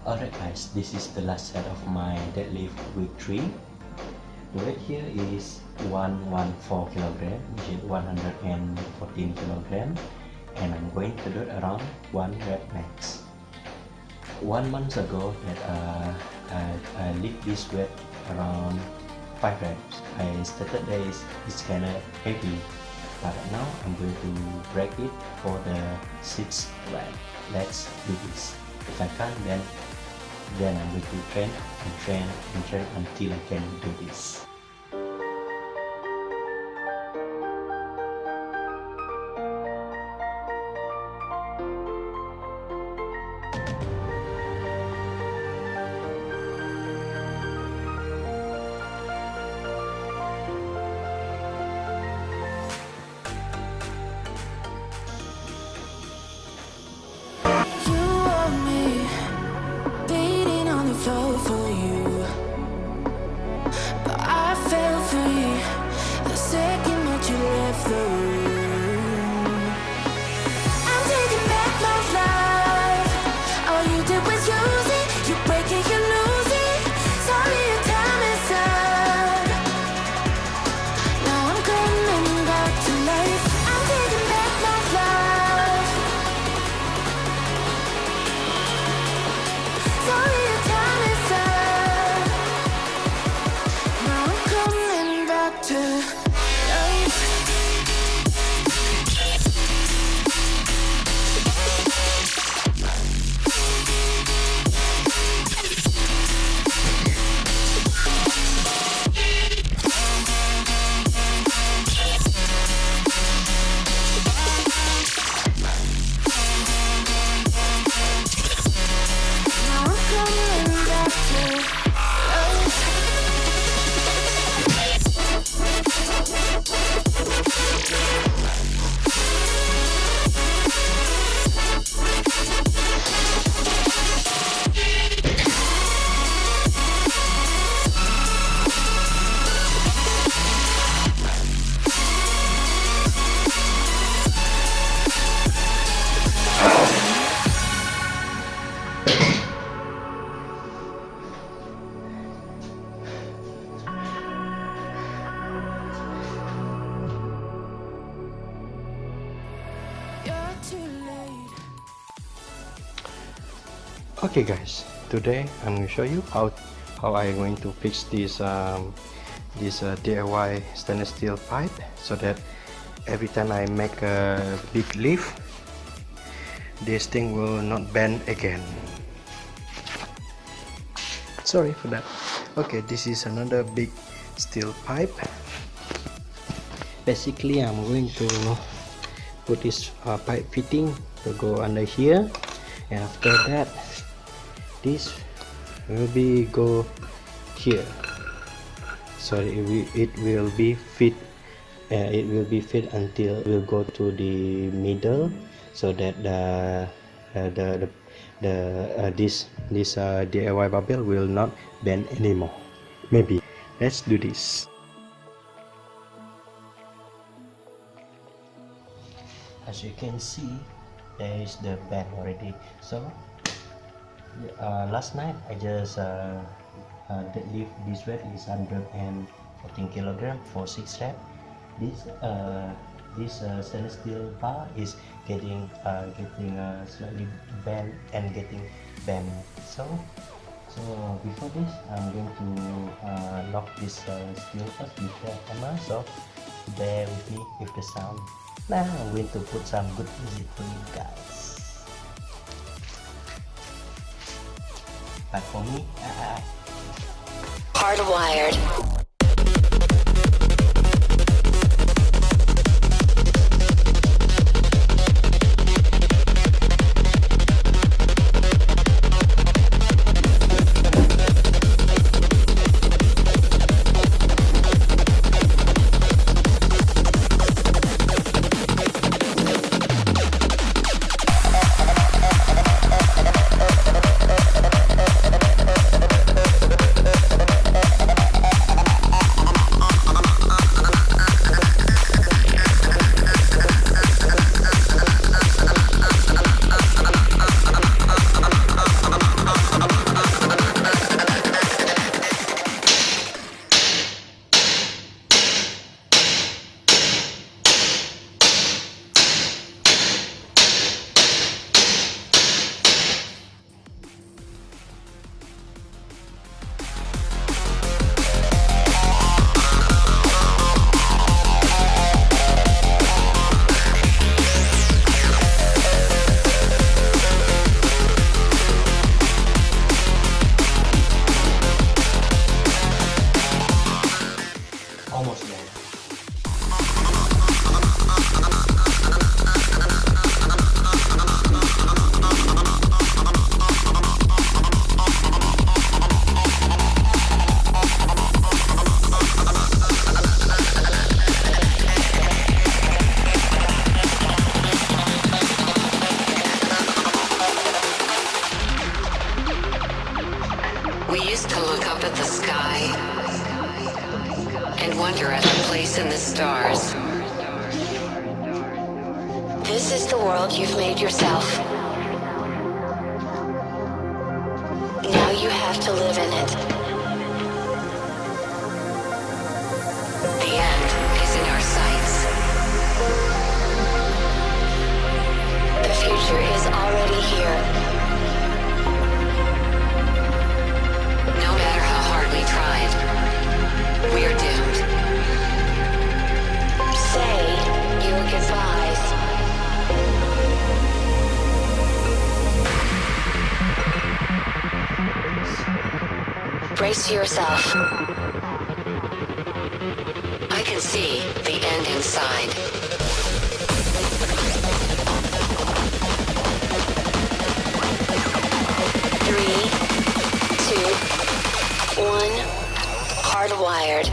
Alright guys, this is the last set of my deadlift week 3. The weight here is 114 kg, which is 114 kg, and I'm going to do it around 1 rep max. 1 month ago that I lift this weight around 5 reps. I started this, it's kinda heavy, but now I'm going to break it for the 6th rep. Let's do this. If I can't, then I'm going to train until I can do this. For you, but I fell free the second that you left the room. I'm taking back my life. All you did was use it. You break it, you lose it. Sorry, your time is up. Now I'm coming back to life. I'm taking back my life. Sorry, your time is up. Now I'm coming back to life. Now I'm coming back to life. You're too late. Okay guys, today I'm going to show you how I'm going to fix this DIY stainless steel pipe, so that every time I make a big lift, this thing will not bend again. Sorry for that. Okay, this is another big steel pipe. Basically, I'm going to put this pipe fitting to go under here, and after that this will be go here, so it will be fit until it will go to the middle, so that this DIY barbell will not bend anymore. Maybe let's do this. As you can see, there is the bend already. So last night I just deadlift this weight is 114 kg for 6 reps. This stainless steel bar is getting slightly bent and getting bent. So before this, I'm going to lock this steel first before hammer. So bear with me with the sound. Now I'm going to put some good music for you guys. But for me, Hardwired. We used to look up at the sky and wonder at our place in the stars. This is the world you've made yourself. Now you have to live in it. The end is in our sights. The future is already here. No matter how hard we tried, we're doomed. Say your goodbyes. Brace yourself. I can see the end inside. Three, two, one. Hardwired.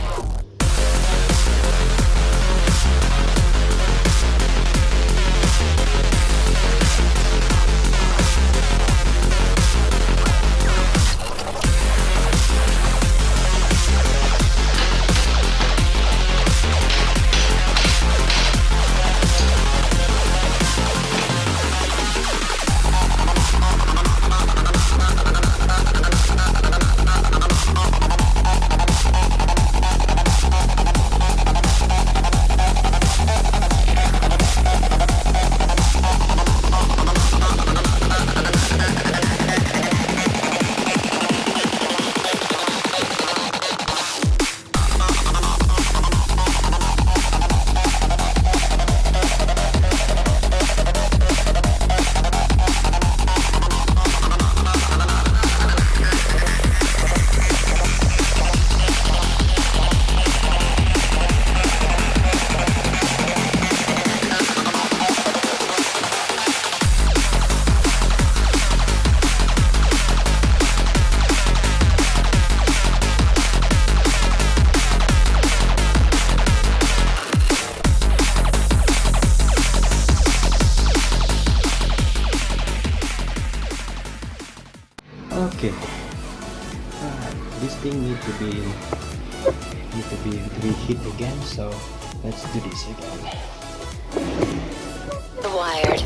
Okay, this thing need to be reheat again, so let's do this again. Wired.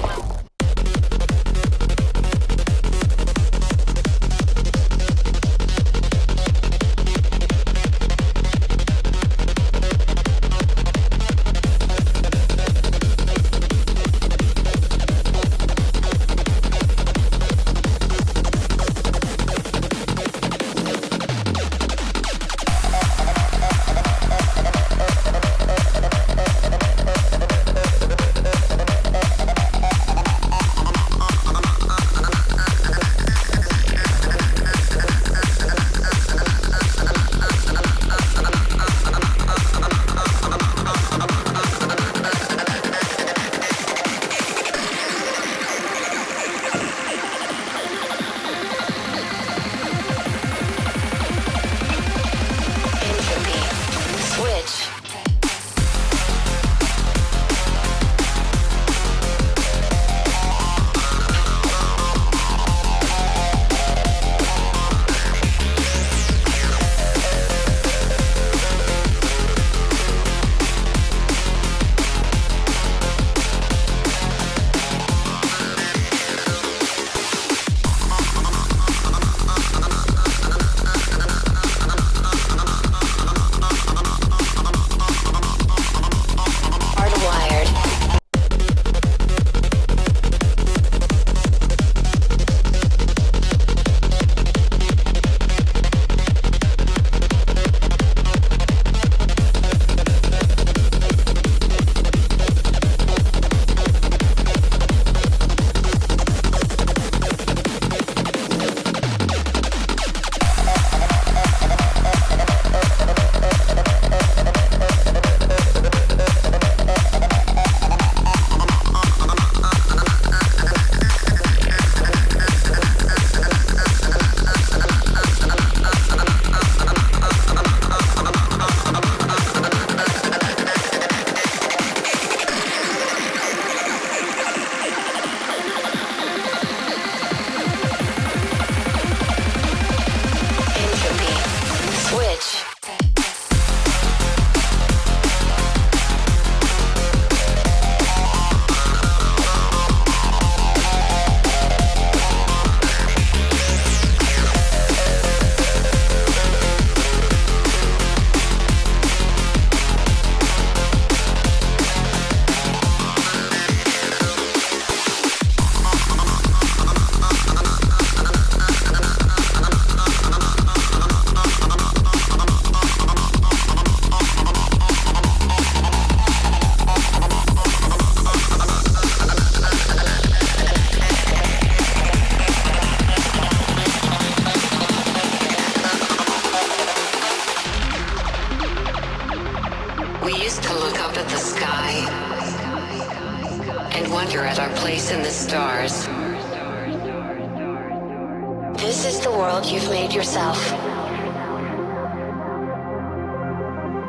This is the world you've made yourself.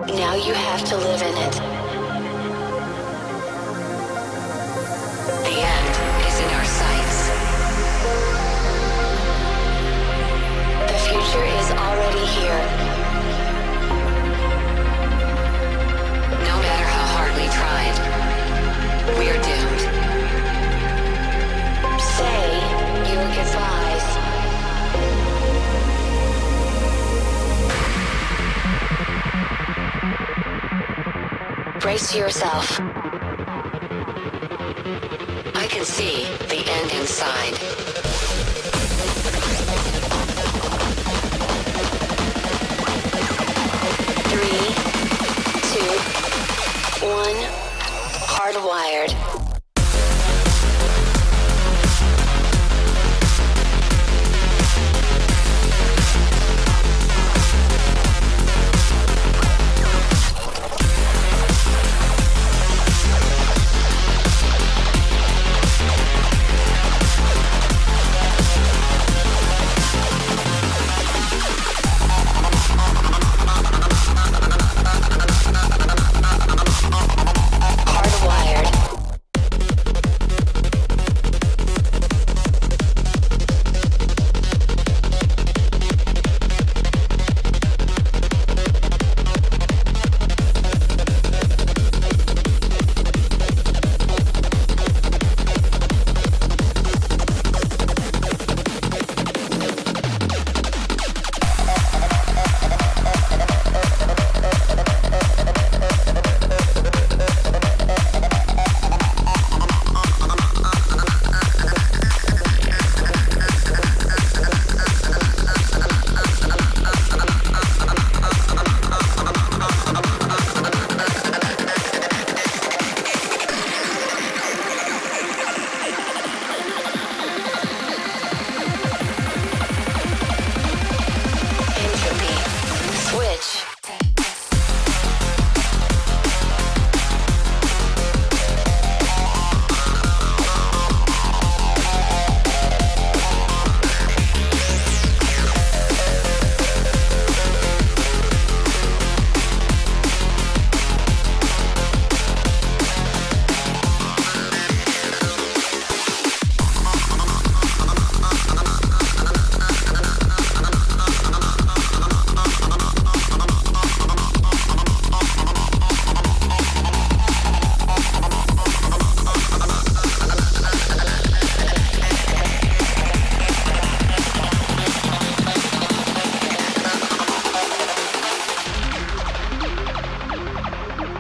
Now you have to live in it. The end is in our sights. The future is already here. No matter how hard we tried, we are doomed. Say your goodbyes. Brace yourself. I can see the end inside. 3, 2, 1. Hardwired.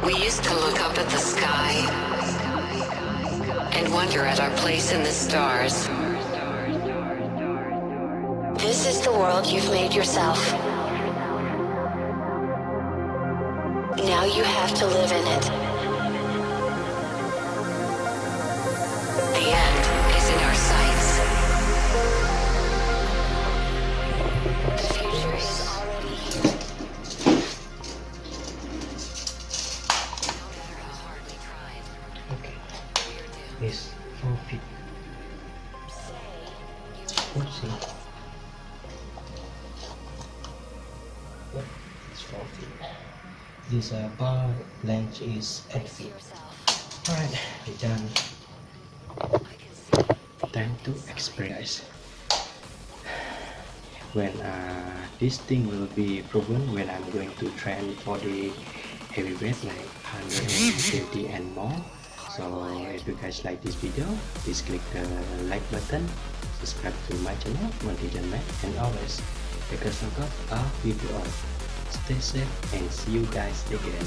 We used to look up at the sky and wonder at our place in the stars. This is the world you've made yourself. Now you have to live in it. The end is in our sights. The future is already here. No matter how hard we tried, Okay, we're doomed. this 4 feet. Oopsie. Yep, it's 4 feet. This bar length is 8 feet. Alright, we're done. Time to express. When this thing will be proven, when I'm going to train for the heavy weight like 150 and more. So if you guys like this video, please click the like button, subscribe to my channel, Motivation Man, and always because of God are with you all. Stay safe and see you guys again.